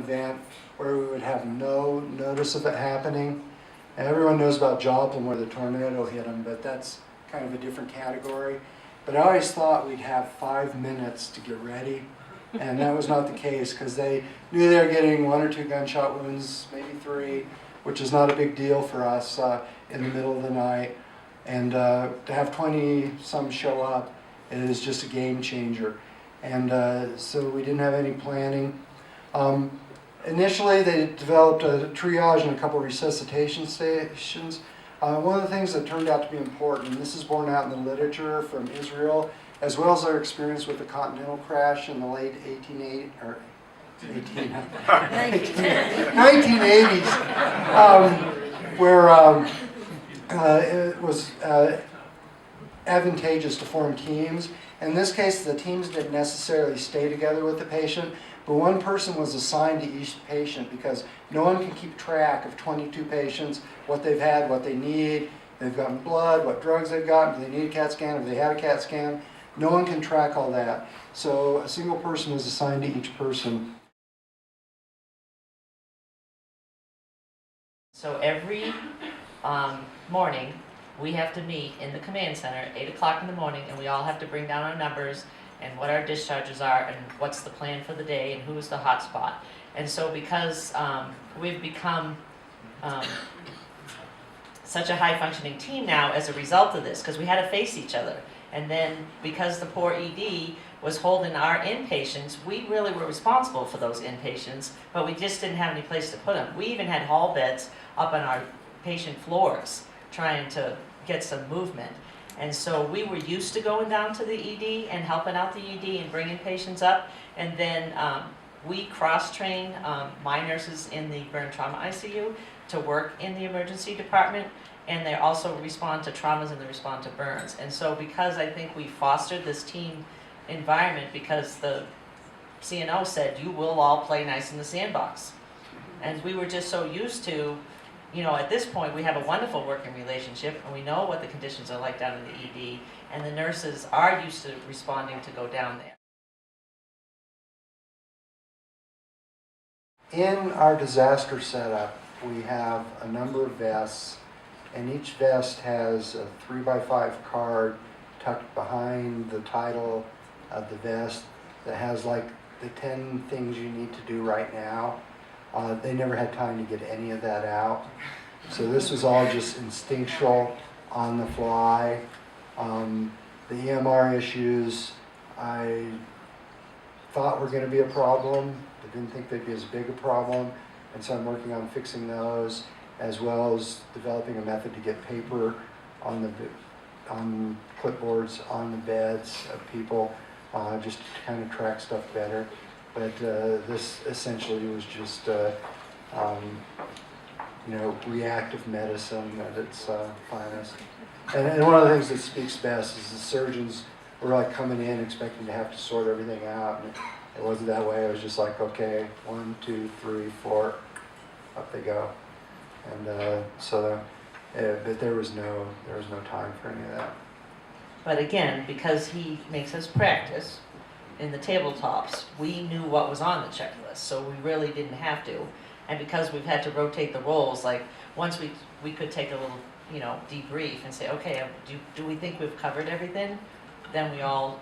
event where we would have no notice of it happening. And everyone knows about Joplin where the tornado hit them, but that's kind of a different category. But I always thought we'd have 5 minutes to get ready, and that was not the case because they knew they were getting 1 or 2 gunshot wounds, maybe 3, which is not a big deal for us in the middle of the night. And to have 20-some show up, it is just a game changer. And so we didn't have any planning. Initially, they developed a triage and a couple of resuscitation stations. One of the things that turned out to be important, and this is borne out in the literature from Israel, as well as our experience with the Continental crash in the late 1980s, where it was advantageous to form teams. In this case, the teams didn't necessarily stay together with the patient, but one person was assigned to each patient because no one can keep track of 22 patients, what they've had, what they need, they've gotten blood, what drugs they've gotten, do they need a CAT scan, if they had a CAT scan. No one can track all that. So a single person was assigned to each person. So every morning, we have to meet in the command center at 8 o'clock in the morning, and we all have to bring down our numbers and what our discharges are and what's the plan for the day and who's the hot spot. And so because we've become such a high-functioning team now as a result of this, because we had to face each other. And then because the poor ED was holding our inpatients, we really were responsible for those inpatients, but we just didn't have any place to put them. We even had hall beds up on our patient floors trying to get some movement. And so we were used to going down to the ED and helping out the ED and bringing patients up. And then we cross-train my nurses in the burn trauma ICU to work in the emergency department. And they also respond to traumas and they respond to burns. And so because I think we fostered this team environment because the CNO said, you will all play nice in the sandbox. And we were just so used to, you know, at this point we have a wonderful working relationship and we know what the conditions are like down in the ED, and the nurses are used to responding to go down there. In our disaster setup, we have a number of vests, and each vest has a 3x5 card tucked behind the title of the vest that has like the 10 things you need to do right now. They never had time to get any of that out. So this was all just instinctual, on the fly. The EMR issues I thought were going to be a problem, but didn't think they'd be as big a problem. And so I'm working on fixing those, as well as developing a method to get paper on clipboards on the beds of people, just to kind of track stuff better. But this essentially was just, reactive medicine at its finest. And one of the things that speaks best is the surgeons were like coming in expecting to have to sort everything out. And it wasn't that way. It was just like, okay, 1, 2, 3, 4, up they go. And but there was no time for any of that. But again, because he makes us practice in the tabletops, we knew what was on the checklist, so we really didn't have to. And because we've had to rotate the roles, like once we could take a little, debrief and say, okay, do we think we've covered everything? Then we all,